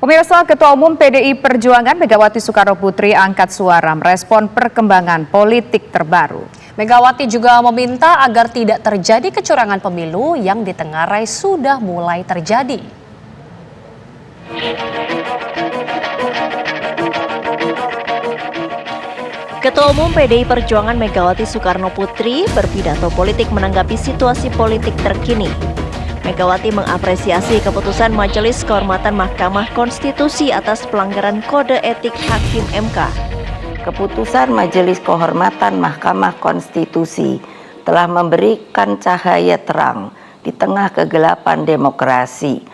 Pemirsa, Ketua Umum PDI Perjuangan Megawati Soekarnoputri angkat suara merespon perkembangan politik terbaru. Megawati juga meminta agar tidak terjadi kecurangan pemilu yang ditengarai sudah mulai terjadi. Ketua Umum PDI Perjuangan Megawati Soekarnoputri berpidato politik menanggapi situasi politik terkini. Megawati mengapresiasi keputusan Majelis Kehormatan Mahkamah Konstitusi atas pelanggaran Kode Etik Hakim MK. Keputusan Majelis Kehormatan Mahkamah Konstitusi telah memberikan cahaya terang di tengah kegelapan demokrasi.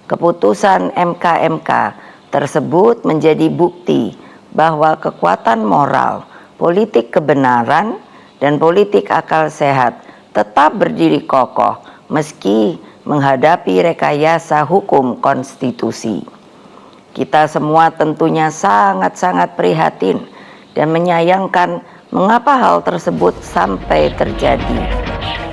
Keputusan MK tersebut menjadi bukti bahwa kekuatan moral, politik kebenaran, dan politik akal sehat tetap berdiri kokoh meski menghadapi rekayasa hukum konstitusi. Kita semua tentunya sangat-sangat prihatin dan menyayangkan mengapa hal tersebut sampai terjadi.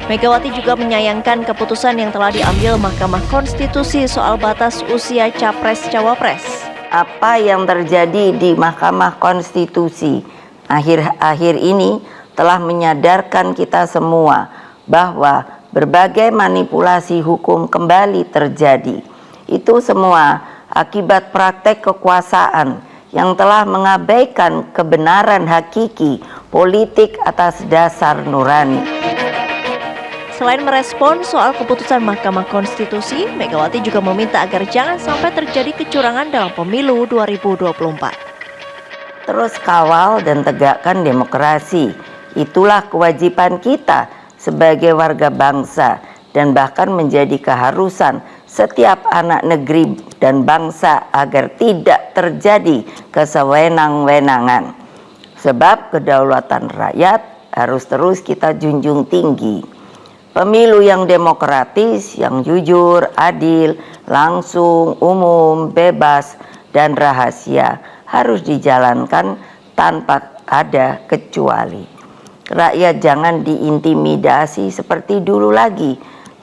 Megawati juga menyayangkan keputusan yang telah diambil Mahkamah Konstitusi soal batas usia Capres-Cawapres. Apa yang terjadi di Mahkamah Konstitusi akhir-akhir ini telah menyadarkan kita semua bahwa berbagai manipulasi hukum kembali terjadi. Itu semua akibat praktek kekuasaan yang telah mengabaikan kebenaran hakiki politik atas dasar nurani. Selain merespon soal keputusan Mahkamah Konstitusi, Megawati juga meminta agar jangan sampai terjadi kecurangan dalam pemilu 2024. Terus kawal dan tegakkan demokrasi. Itulah kewajiban kita sebagai warga bangsa dan bahkan menjadi keharusan setiap anak negeri dan bangsa agar tidak terjadi kesewenang-wenangan. Sebab kedaulatan rakyat harus terus kita junjung tinggi. Pemilu yang demokratis, yang jujur, adil, langsung, umum, bebas, dan rahasia harus dijalankan tanpa ada kecuali. Rakyat jangan diintimidasi seperti dulu lagi.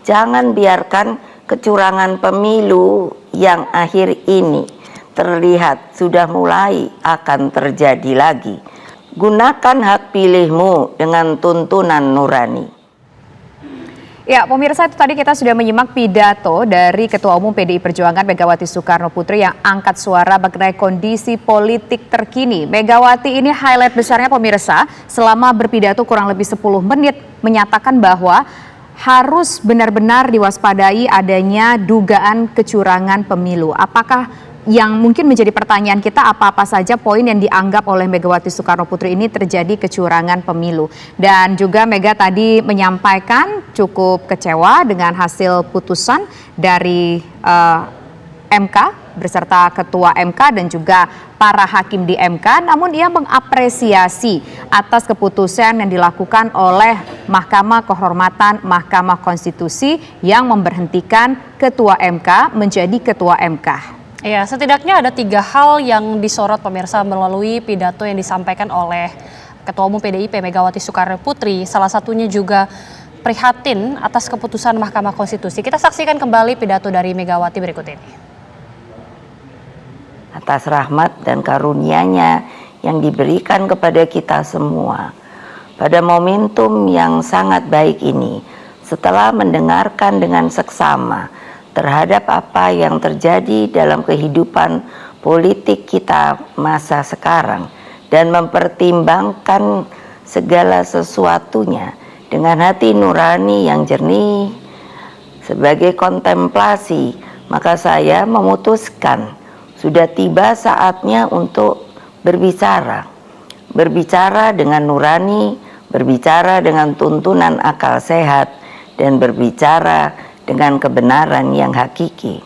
Jangan biarkan kecurangan pemilu yang akhir ini terlihat sudah mulai akan terjadi lagi. Gunakan hak pilihmu dengan tuntunan nurani. Ya, pemirsa, itu tadi kita sudah menyimak pidato dari Ketua Umum PDI Perjuangan Megawati Soekarnoputri yang angkat suara mengenai kondisi politik terkini. Megawati ini highlight besarnya pemirsa selama berpidato kurang lebih 10 menit menyatakan bahwa harus benar-benar diwaspadai adanya dugaan kecurangan pemilu. Apakah yang mungkin menjadi pertanyaan kita, apa-apa saja poin yang dianggap oleh Megawati Soekarnoputri ini terjadi kecurangan pemilu. Dan juga Mega tadi menyampaikan cukup kecewa dengan hasil putusan dari MK beserta Ketua MK dan juga para hakim di MK. Namun ia mengapresiasi atas keputusan yang dilakukan oleh Mahkamah Kehormatan Mahkamah Konstitusi yang memberhentikan Ketua MK menjadi Ketua MK. Ya, setidaknya ada 3 hal yang disorot pemirsa melalui pidato yang disampaikan oleh Ketua Umum PDIP Megawati Soekarnoputri. Salah satunya juga prihatin atas keputusan Mahkamah Konstitusi. Kita saksikan kembali pidato dari Megawati berikut ini. Atas rahmat dan karunia-Nya yang diberikan kepada kita semua pada momentum yang sangat baik ini, setelah mendengarkan dengan seksama terhadap apa yang terjadi dalam kehidupan politik kita masa sekarang dan mempertimbangkan segala sesuatunya dengan hati nurani yang jernih sebagai kontemplasi, maka saya memutuskan sudah tiba saatnya untuk berbicara dengan nurani, berbicara dengan tuntunan akal sehat, dan berbicara dengan kebenaran yang hakiki.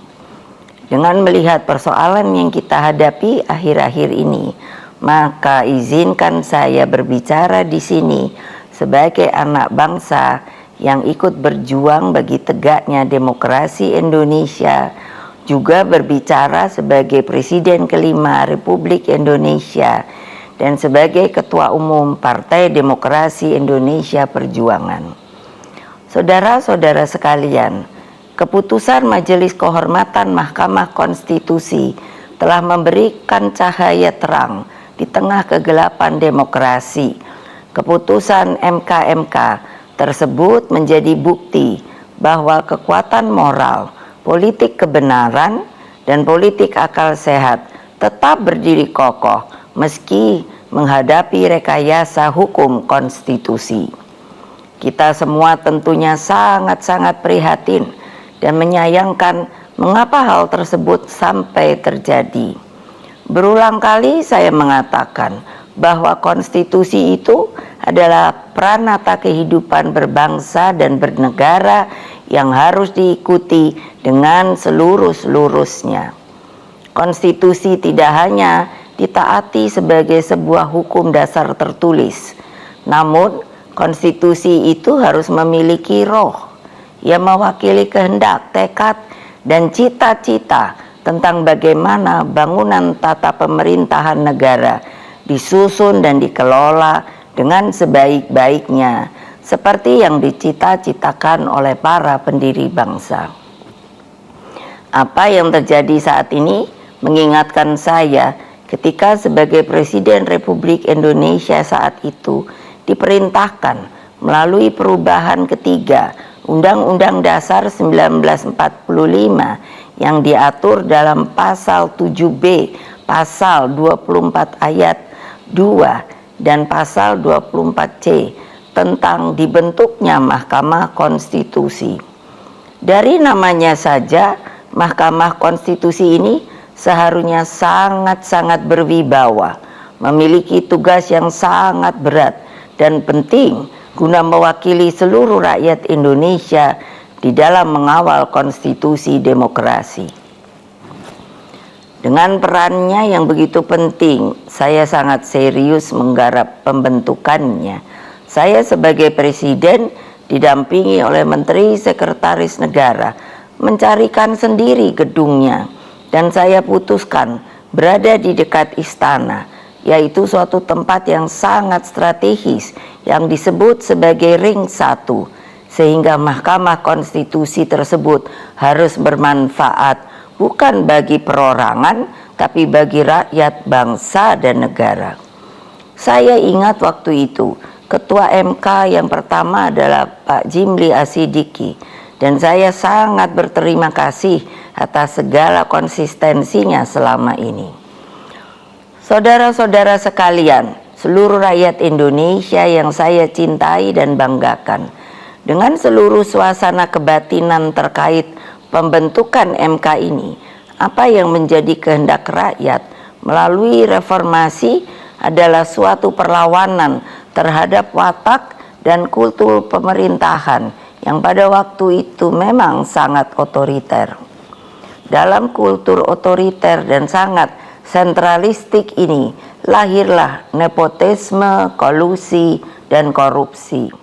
Dengan melihat persoalan yang kita hadapi akhir-akhir ini, maka izinkan saya berbicara di sini sebagai anak bangsa yang ikut berjuang bagi tegaknya demokrasi Indonesia, juga berbicara sebagai Presiden kelima Republik Indonesia dan sebagai Ketua Umum Partai Demokrasi Indonesia Perjuangan. Saudara-saudara sekalian, keputusan Majelis Kehormatan Mahkamah Konstitusi telah memberikan cahaya terang di tengah kegelapan demokrasi. Keputusan MK tersebut menjadi bukti bahwa kekuatan moral, politik kebenaran, dan politik akal sehat tetap berdiri kokoh meski menghadapi rekayasa hukum konstitusi. Kita semua tentunya sangat-sangat prihatin dan menyayangkan mengapa hal tersebut sampai terjadi. Berulang kali saya mengatakan bahwa konstitusi itu adalah pranata kehidupan berbangsa dan bernegara yang harus diikuti dengan seluruh-seluruhnya. Konstitusi tidak hanya ditaati sebagai sebuah hukum dasar tertulis, namun konstitusi itu harus memiliki roh yang mewakili kehendak, tekad, dan cita-cita tentang bagaimana bangunan tata pemerintahan negara disusun dan dikelola dengan sebaik-baiknya seperti yang dicita-citakan oleh para pendiri bangsa. Apa yang terjadi saat ini mengingatkan saya ketika sebagai Presiden Republik Indonesia saat itu diperintahkan melalui perubahan ketiga Undang-Undang Dasar 1945 yang diatur dalam pasal 7B, pasal 24 ayat 2 dan pasal 24C tentang dibentuknya Mahkamah Konstitusi. Dari namanya saja, Mahkamah Konstitusi ini seharusnya sangat-sangat berwibawa, memiliki tugas yang sangat berat dan penting guna mewakili seluruh rakyat Indonesia di dalam mengawal konstitusi demokrasi. Dengan perannya yang begitu penting, saya sangat serius menggarap pembentukannya. Saya sebagai Presiden didampingi oleh Menteri Sekretaris Negara mencarikan sendiri gedungnya, dan saya putuskan berada di dekat istana, yaitu suatu tempat yang sangat strategis yang disebut sebagai Ring 1, sehingga Mahkamah Konstitusi tersebut harus bermanfaat bukan bagi perorangan, tapi bagi rakyat, bangsa, dan negara. Saya ingat waktu itu, Ketua MK yang pertama adalah Pak Jimli Asidiki, dan saya sangat berterima kasih atas segala konsistensinya selama ini. Saudara-saudara sekalian, seluruh rakyat Indonesia yang saya cintai dan banggakan, dengan seluruh suasana kebatinan terkait pembentukan MK ini, apa yang menjadi kehendak rakyat melalui reformasi adalah suatu perlawanan terhadap watak dan kultur pemerintahan yang pada waktu itu memang sangat otoriter. Dalam kultur otoriter dan sangat sentralistik ini lahirlah nepotisme, kolusi, dan korupsi.